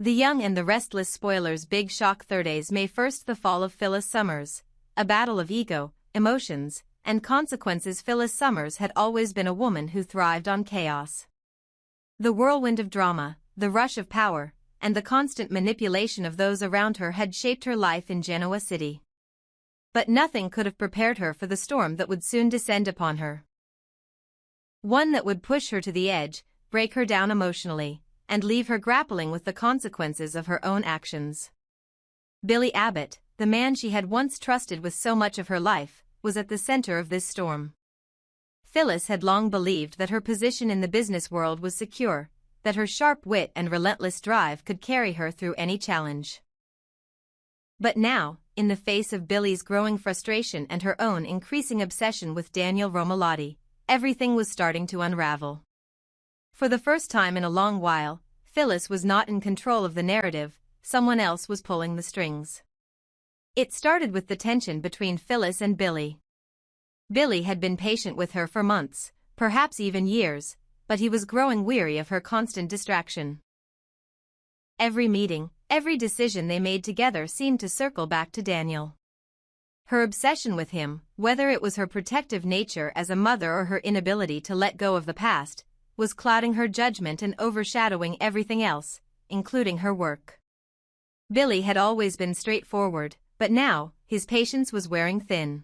The Young and the Restless spoilers. Big shock. Thurdays, May 1st. The fall of Phyllis Summers. A battle of ego, emotions, and consequences. Phyllis Summers had always been a woman who thrived on chaos. The whirlwind of drama, the rush of power, and the constant manipulation of those around her had shaped her life in Genoa City. But nothing could have prepared her for the storm that would soon descend upon her. One that would push her to the edge, break her down emotionally, and leave her grappling with the consequences of her own actions. Billy Abbott, the man she had once trusted with so much of her life, was at the center of this storm. Phyllis had long believed that her position in the business world was secure, that her sharp wit and relentless drive could carry her through any challenge. But now, in the face of Billy's growing frustration and her own increasing obsession with Daniel Romalotti, everything was starting to unravel. For the first time in a long while, Phyllis was not in control of the narrative, someone else was pulling the strings. It started with the tension between Phyllis and Billy. Billy had been patient with her for months, perhaps even years, but he was growing weary of her constant distraction. Every meeting, every decision they made together seemed to circle back to Daniel. Her obsession with him, whether it was her protective nature as a mother or her inability to let go of the past, was clouding her judgment and overshadowing everything else, including her work. Billy had always been straightforward, but now, his patience was wearing thin.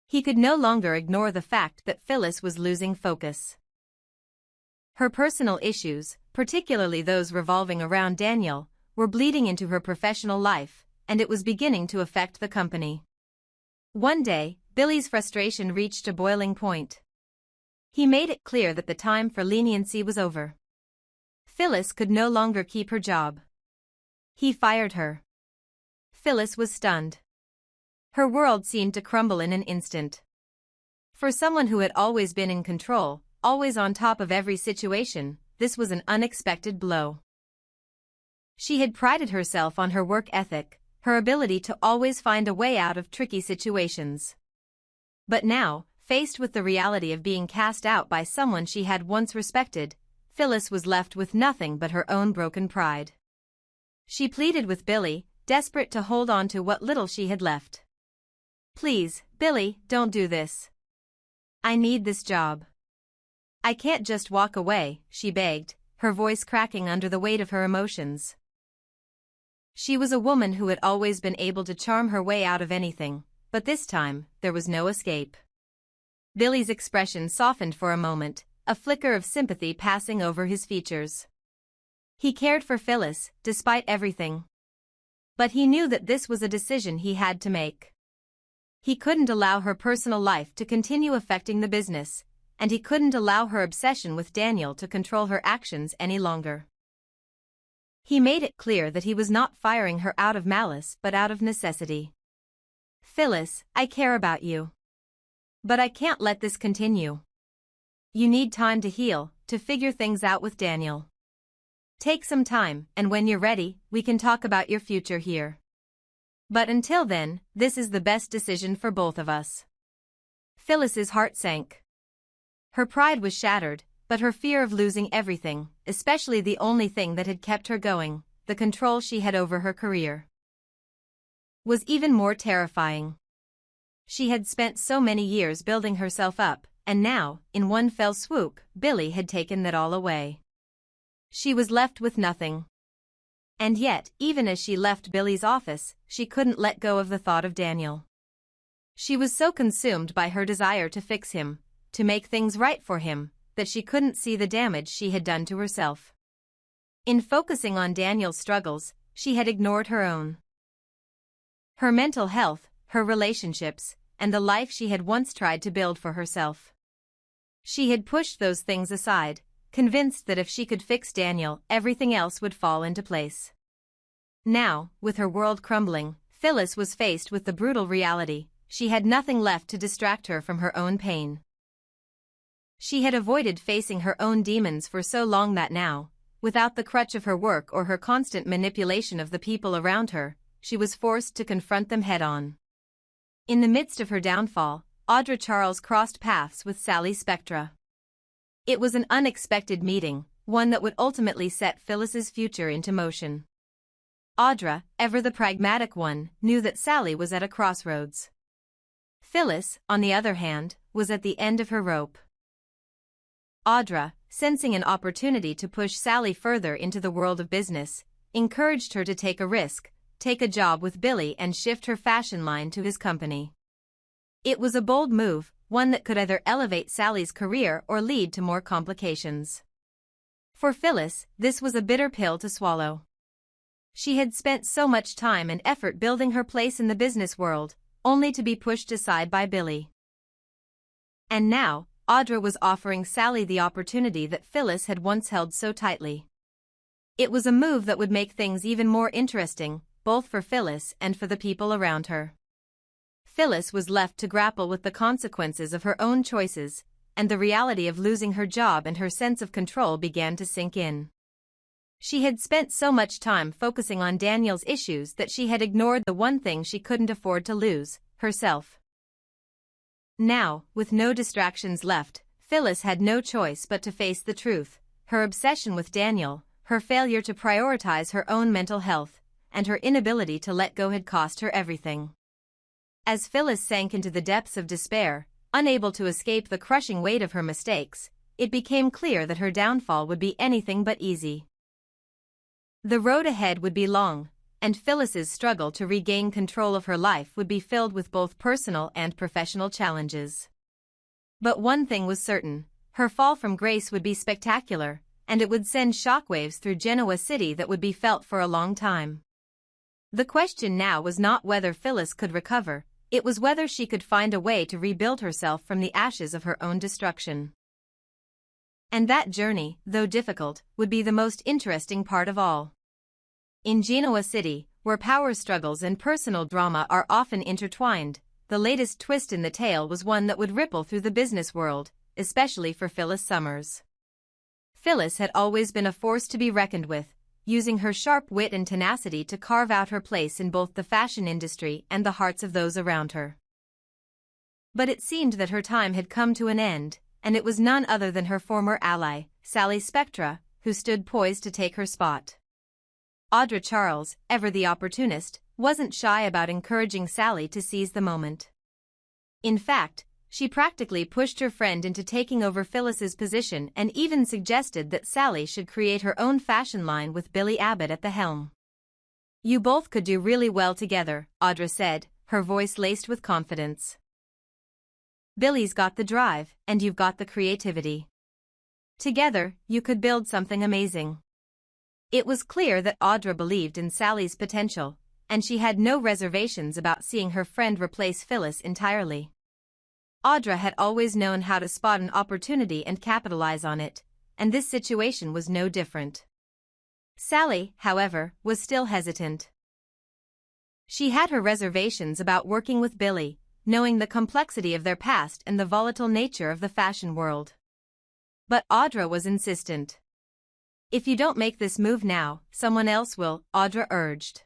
He could no longer ignore the fact that Phyllis was losing focus. Her personal issues, particularly those revolving around Daniel, were bleeding into her professional life, and it was beginning to affect the company. One day, Billy's frustration reached a boiling point. He made it clear that the time for leniency was over. Phyllis could no longer keep her job. He fired her. Phyllis was stunned. Her world seemed to crumble in an instant. For someone who had always been in control, always on top of every situation, this was an unexpected blow. She had prided herself on her work ethic, her ability to always find a way out of tricky situations. But now, faced with the reality of being cast out by someone she had once respected, Phyllis was left with nothing but her own broken pride. She pleaded with Billy, desperate to hold on to what little she had left. "Please, Billy, don't do this. I need this job. I can't just walk away," she begged, her voice cracking under the weight of her emotions. She was a woman who had always been able to charm her way out of anything, but this time, there was no escape. Billy's expression softened for a moment, a flicker of sympathy passing over his features. He cared for Phyllis, despite everything. But he knew that this was a decision he had to make. He couldn't allow her personal life to continue affecting the business, and he couldn't allow her obsession with Daniel to control her actions any longer. He made it clear that he was not firing her out of malice but out of necessity. "Phyllis, I care about you. But I can't let this continue. You need time to heal, to figure things out with Daniel. Take some time, and when you're ready, we can talk about your future here. But until then, this is the best decision for both of us." Phyllis's heart sank. Her pride was shattered, but her fear of losing everything, especially the only thing that had kept her going, the control she had over her career, was even more terrifying. She had spent so many years building herself up, and now, in one fell swoop, Billy had taken that all away. She was left with nothing. And yet, even as she left Billy's office, she couldn't let go of the thought of Daniel. She was so consumed by her desire to fix him, to make things right for him, that she couldn't see the damage she had done to herself. In focusing on Daniel's struggles, she had ignored her own. Her mental health, her relationships, and the life she had once tried to build for herself. She had pushed those things aside, convinced that if she could fix Daniel, everything else would fall into place. Now, with her world crumbling, Phyllis was faced with the brutal reality: she had nothing left to distract her from her own pain. She had avoided facing her own demons for so long that now, without the crutch of her work or her constant manipulation of the people around her, she was forced to confront them head-on. In the midst of her downfall, Audra Charles crossed paths with Sally Spectra. It was an unexpected meeting, one that would ultimately set Phyllis's future into motion. Audra, ever the pragmatic one, knew that Sally was at a crossroads. Phyllis, on the other hand, was at the end of her rope. Audra, sensing an opportunity to push Sally further into the world of business, encouraged her to take a risk, take a job with Billy and shift her fashion line to his company. It was a bold move, one that could either elevate Sally's career or lead to more complications. For Phyllis, this was a bitter pill to swallow. She had spent so much time and effort building her place in the business world, only to be pushed aside by Billy. And now, Audra was offering Sally the opportunity that Phyllis had once held so tightly. It was a move that would make things even more interesting, both for Phyllis and for the people around her. Phyllis was left to grapple with the consequences of her own choices, and the reality of losing her job and her sense of control began to sink in. She had spent so much time focusing on Daniel's issues that she had ignored the one thing she couldn't afford to lose, herself. Now, with no distractions left, Phyllis had no choice but to face the truth: her obsession with Daniel, her failure to prioritize her own mental health, and her inability to let go had cost her everything. As Phyllis sank into the depths of despair, unable to escape the crushing weight of her mistakes, it became clear that her downfall would be anything but easy. The road ahead would be long, and Phyllis's struggle to regain control of her life would be filled with both personal and professional challenges. But one thing was certain: her fall from grace would be spectacular, and it would send shockwaves through Genoa City that would be felt for a long time. The question now was not whether Phyllis could recover, it was whether she could find a way to rebuild herself from the ashes of her own destruction. And that journey, though difficult, would be the most interesting part of all. In Genoa City, where power struggles and personal drama are often intertwined, the latest twist in the tale was one that would ripple through the business world, especially for Phyllis Summers. Phyllis had always been a force to be reckoned with, using her sharp wit and tenacity to carve out her place in both the fashion industry and the hearts of those around her. But it seemed that her time had come to an end, and it was none other than her former ally, Sally Spectra, who stood poised to take her spot. Audra Charles, ever the opportunist, wasn't shy about encouraging Sally to seize the moment. In fact, she practically pushed her friend into taking over Phyllis's position and even suggested that Sally should create her own fashion line with Billy Abbott at the helm. "You both could do really well together," Audra said, her voice laced with confidence. "Billy's got the drive, and you've got the creativity. Together, you could build something amazing." It was clear that Audra believed in Sally's potential, and she had no reservations about seeing her friend replace Phyllis entirely. Audra had always known how to spot an opportunity and capitalize on it, and this situation was no different. Sally, however, was still hesitant. She had her reservations about working with Billy, knowing the complexity of their past and the volatile nature of the fashion world. But Audra was insistent. "If you don't make this move now, someone else will," Audra urged.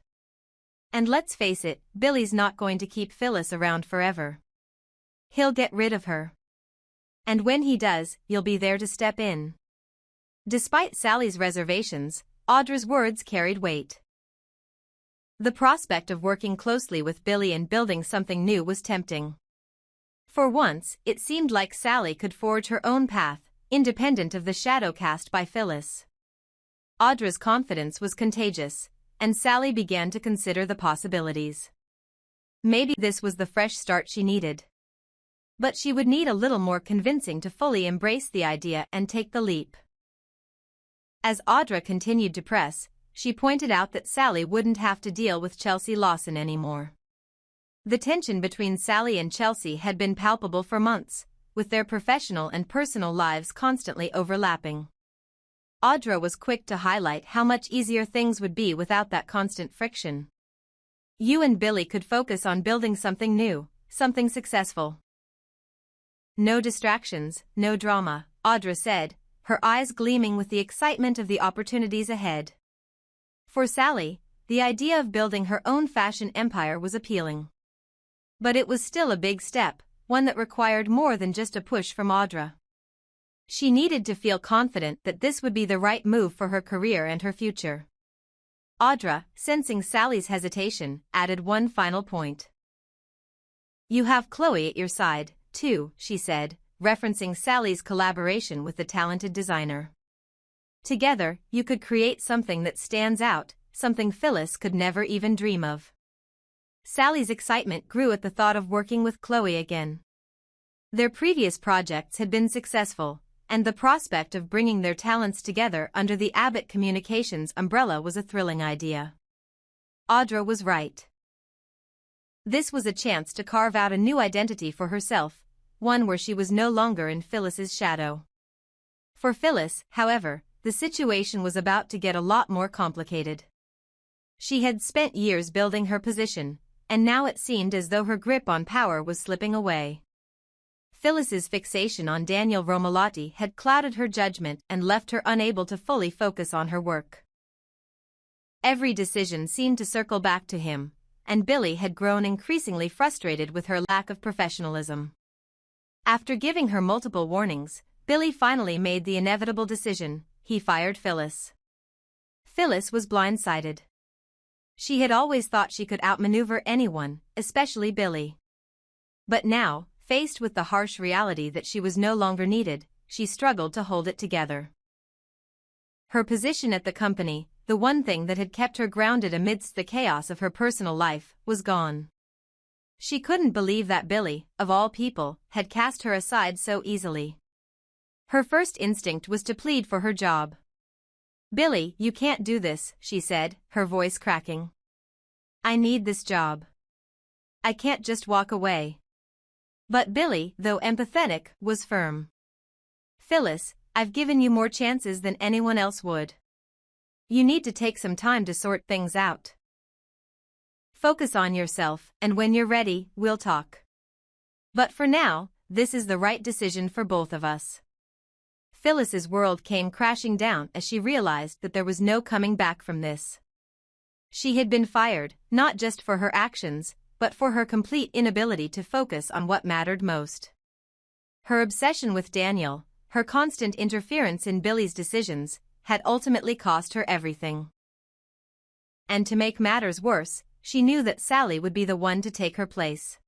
"And let's face it, Billy's not going to keep Phyllis around forever. He'll get rid of her. And when he does, you'll be there to step in." Despite Sally's reservations, Audra's words carried weight. The prospect of working closely with Billy and building something new was tempting. For once, it seemed like Sally could forge her own path, independent of the shadow cast by Phyllis. Audra's confidence was contagious, and Sally began to consider the possibilities. Maybe this was the fresh start she needed. But she would need a little more convincing to fully embrace the idea and take the leap. As Audra continued to press, she pointed out that Sally wouldn't have to deal with Chelsea Lawson anymore. The tension between Sally and Chelsea had been palpable for months, with their professional and personal lives constantly overlapping. Audra was quick to highlight how much easier things would be without that constant friction. "You and Billy could focus on building something new, something successful. No distractions, no drama," Audra said, her eyes gleaming with the excitement of the opportunities ahead. For Sally, the idea of building her own fashion empire was appealing. But it was still a big step, one that required more than just a push from Audra. She needed to feel confident that this would be the right move for her career and her future. Audra, sensing Sally's hesitation, added one final point. You have Chloe at your side, too, she said, referencing Sally's collaboration with the talented designer. Together, you could create something that stands out, something Phyllis could never even dream of. Sally's excitement grew at the thought of working with Chloe again. Their previous projects had been successful, and the prospect of bringing their talents together under the Abbott Communications umbrella was a thrilling idea. Audra was right. This was a chance to carve out a new identity for herself, one where she was no longer in Phyllis's shadow. For Phyllis, however, the situation was about to get a lot more complicated. She had spent years building her position, and now it seemed as though her grip on power was slipping away. Phyllis's fixation on Daniel Romolotti had clouded her judgment and left her unable to fully focus on her work. Every decision seemed to circle back to him, and Billy had grown increasingly frustrated with her lack of professionalism. After giving her multiple warnings, Billy finally made the inevitable decision: he fired Phyllis. Phyllis was blindsided. She had always thought she could outmaneuver anyone, especially Billy. But now, faced with the harsh reality that she was no longer needed, she struggled to hold it together. Her position at the company, the one thing that had kept her grounded amidst the chaos of her personal life, was gone. She couldn't believe that Billy, of all people, had cast her aside so easily. Her first instinct was to plead for her job. "Billy, you can't do this," she said, her voice cracking. "I need this job. I can't just walk away." But Billy, though empathetic, was firm. "Phyllis, I've given you more chances than anyone else would. You need to take some time to sort things out. Focus on yourself, and when you're ready, we'll talk. But for now, this is the right decision for both of us." Phyllis's world came crashing down as she realized that there was no coming back from this. She had been fired, not just for her actions, but for her complete inability to focus on what mattered most. Her obsession with Daniel, her constant interference in Billy's decisions, had ultimately cost her everything. And to make matters worse, she knew that Sally would be the one to take her place.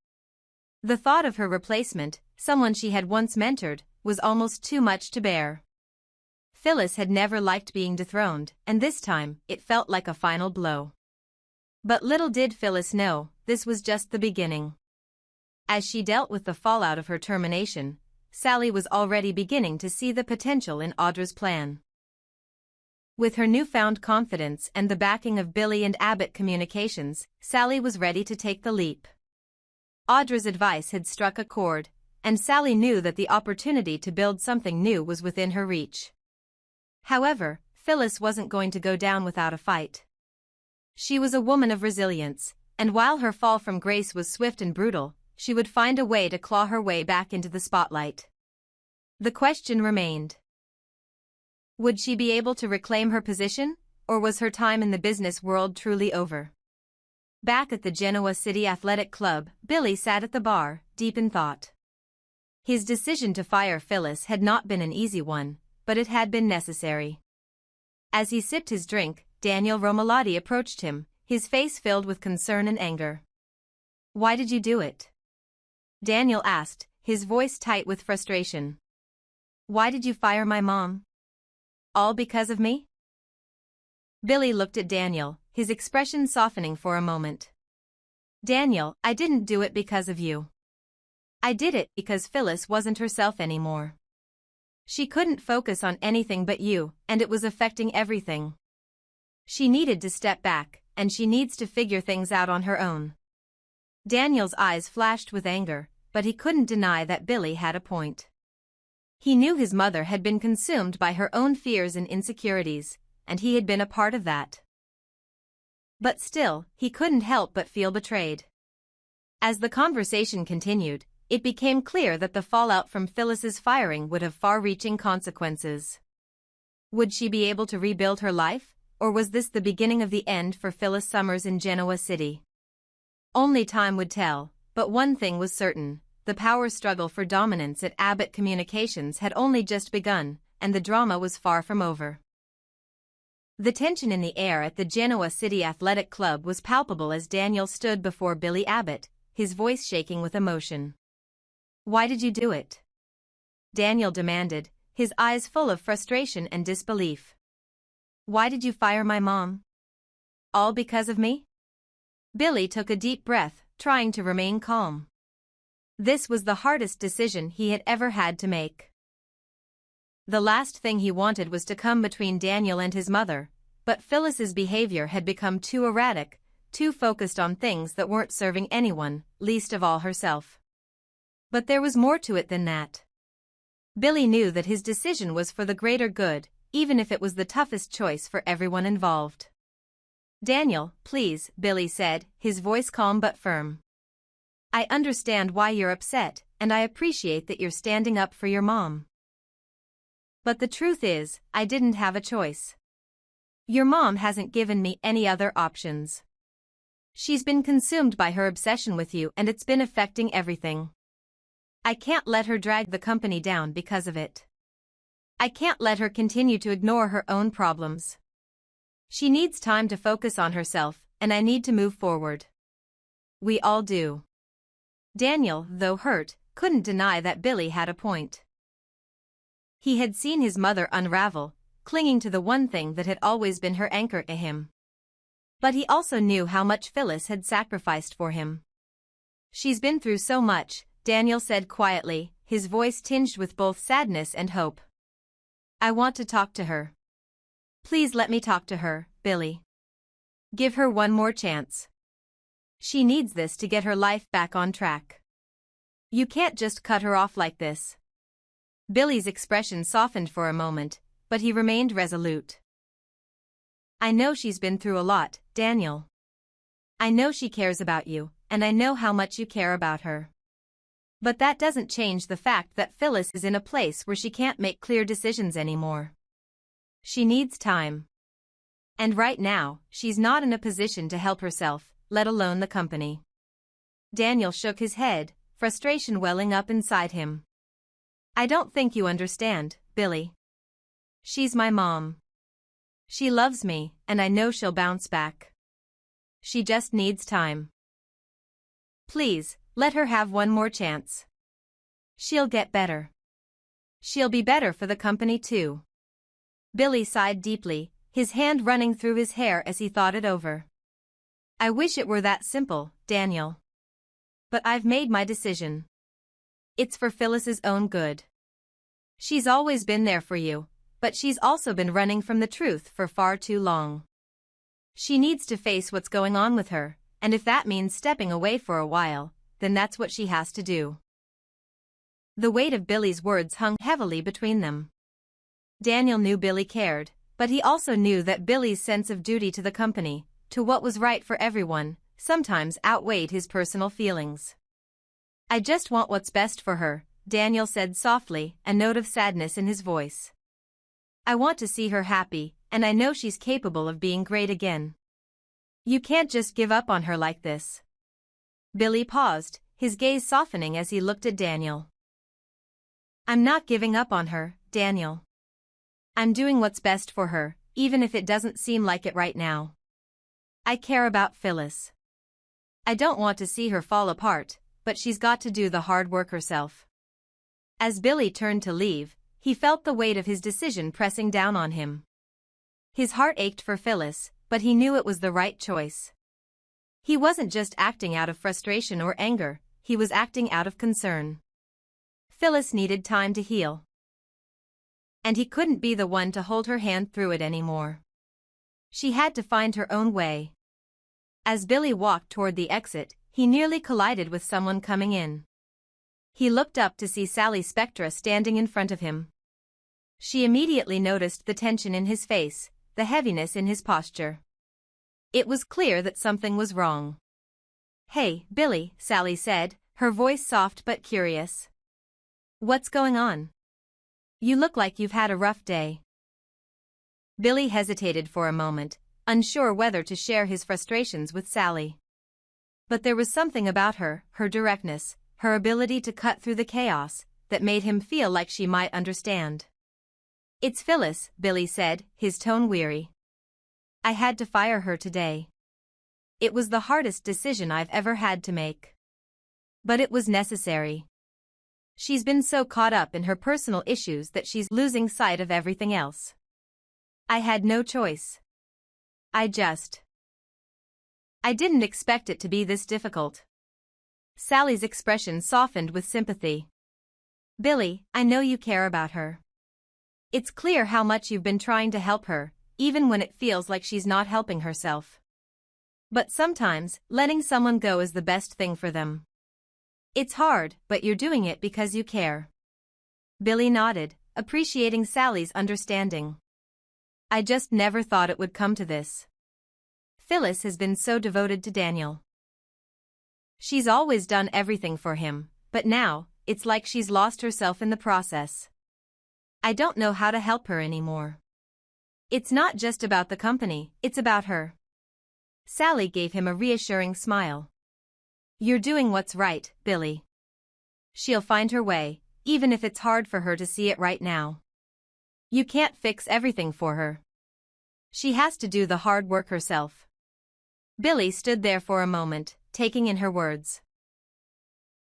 The thought of her replacement, someone she had once mentored, was almost too much to bear. Phyllis had never liked being dethroned, and this time, it felt like a final blow. But little did Phyllis know, this was just the beginning. As she dealt with the fallout of her termination, Sally was already beginning to see the potential in Audra's plan. With her newfound confidence and the backing of Billy and Abbott Communications, Sally was ready to take the leap. Audra's advice had struck a chord, and Sally knew that the opportunity to build something new was within her reach. However, Phyllis wasn't going to go down without a fight. She was a woman of resilience, and while her fall from grace was swift and brutal, she would find a way to claw her way back into the spotlight. The question remained: would she be able to reclaim her position, or was her time in the business world truly over? Back at the Genoa City Athletic Club, Billy sat at the bar, deep in thought. His decision to fire Phyllis had not been an easy one, but it had been necessary. As he sipped his drink, Daniel Romolotti approached him, his face filled with concern and anger. "Why did you do it?" Daniel asked, his voice tight with frustration. "Why did you fire my mom? All because of me?" Billy looked at Daniel, his expression softening for a moment. "Daniel, I didn't do it because of you. I did it because Phyllis wasn't herself anymore. She couldn't focus on anything but you, and it was affecting everything. She needed to step back, and she needs to figure things out on her own." Daniel's eyes flashed with anger, but he couldn't deny that Billy had a point. He knew his mother had been consumed by her own fears and insecurities, and he had been a part of that. But still, he couldn't help but feel betrayed. As the conversation continued, it became clear that the fallout from Phyllis's firing would have far-reaching consequences. Would she be able to rebuild her life, or was this the beginning of the end for Phyllis Summers in Genoa City? Only time would tell, but one thing was certain: the power struggle for dominance at Abbott Communications had only just begun, and the drama was far from over. The tension in the air at the Genoa City Athletic Club was palpable as Daniel stood before Billy Abbott, his voice shaking with emotion. "Why did you do it?" Daniel demanded, his eyes full of frustration and disbelief. "Why did you fire my mom? All because of me?" Billy took a deep breath, trying to remain calm. This was the hardest decision he had ever had to make. The last thing he wanted was to come between Daniel and his mother, but Phyllis's behavior had become too erratic, too focused on things that weren't serving anyone, least of all herself. But there was more to it than that. Billy knew that his decision was for the greater good, even if it was the toughest choice for everyone involved. "Daniel, please," Billy said, his voice calm but firm. "I understand why you're upset, and I appreciate that you're standing up for your mom. But the truth is, I didn't have a choice. Your mom hasn't given me any other options. She's been consumed by her obsession with you and it's been affecting everything. I can't let her drag the company down because of it. I can't let her continue to ignore her own problems. She needs time to focus on herself, and I need to move forward. We all do." Daniel, though hurt, couldn't deny that Billy had a point. He had seen his mother unravel, clinging to the one thing that had always been her anchor to him. But he also knew how much Phyllis had sacrificed for him. "She's been through so much," Daniel said quietly, his voice tinged with both sadness and hope. "I want to talk to her. Please let me talk to her, Billy. Give her one more chance. She needs this to get her life back on track. You can't just cut her off like this." Billy's expression softened for a moment, but he remained resolute. "I know she's been through a lot, Daniel. I know she cares about you, and I know how much you care about her. But that doesn't change the fact that Phyllis is in a place where she can't make clear decisions anymore. She needs time. And right now, she's not in a position to help herself, let alone the company." Daniel shook his head, frustration welling up inside him. "I don't think you understand, Billy. She's my mom. She loves me, and I know she'll bounce back. She just needs time. Please, let her have one more chance. She'll get better. She'll be better for the company too." Billy sighed deeply, his hand running through his hair as he thought it over. "I wish it were that simple, Daniel. But I've made my decision. It's for Phyllis's own good. She's always been there for you, but she's also been running from the truth for far too long. She needs to face what's going on with her, and if that means stepping away for a while, then that's what she has to do." The weight of Billy's words hung heavily between them. Daniel knew Billy cared, but he also knew that Billy's sense of duty to the company, to what was right for everyone, sometimes outweighed his personal feelings. "I just want what's best for her," Daniel said softly, a note of sadness in his voice. "I want to see her happy, and I know she's capable of being great again. You can't just give up on her like this." Billy paused, his gaze softening as he looked at Daniel. "I'm not giving up on her, Daniel. I'm doing what's best for her, even if it doesn't seem like it right now. I care about Phyllis. I don't want to see her fall apart, but she's got to do the hard work herself." As Billy turned to leave, he felt the weight of his decision pressing down on him. His heart ached for Phyllis, but he knew it was the right choice. He wasn't just acting out of frustration or anger, he was acting out of concern. Phyllis needed time to heal. And he couldn't be the one to hold her hand through it anymore. She had to find her own way. As Billy walked toward the exit, he nearly collided with someone coming in. He looked up to see Sally Spectra standing in front of him. She immediately noticed the tension in his face, the heaviness in his posture. It was clear that something was wrong. "Hey, Billy," Sally said, her voice soft but curious. "What's going on? You look like you've had a rough day." Billy hesitated for a moment, unsure whether to share his frustrations with Sally. But there was something about her, her directness, her ability to cut through the chaos, that made him feel like she might understand. "It's Phyllis," Billy said, his tone weary. I had to fire her today. It was the hardest decision I've ever had to make. But it was necessary. She's been so caught up in her personal issues that she's losing sight of everything else. I had no choice. I didn't expect it to be this difficult. Sally's expression softened with sympathy. Billy, I know you care about her. It's clear how much you've been trying to help her, even when it feels like she's not helping herself. But sometimes, letting someone go is the best thing for them. It's hard, but you're doing it because you care. Billy nodded, appreciating Sally's understanding. I just never thought it would come to this. Phyllis has been so devoted to Daniel. She's always done everything for him, but now, it's like she's lost herself in the process. I don't know how to help her anymore. It's not just about the company, it's about her. Sally gave him a reassuring smile. You're doing what's right, Billy. She'll find her way, even if it's hard for her to see it right now. You can't fix everything for her. She has to do the hard work herself. Billy stood there for a moment, taking in her words.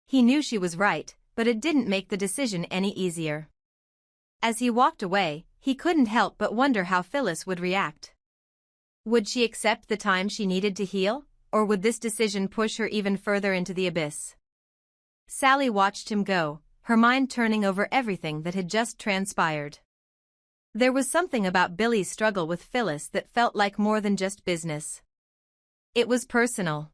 He knew she was right, but it didn't make the decision any easier. As he walked away, he couldn't help but wonder how Phyllis would react. Would she accept the time she needed to heal, or would this decision push her even further into the abyss? Sally watched him go, her mind turning over everything that had just transpired. There was something about Billy's struggle with Phyllis that felt like more than just business. It was personal.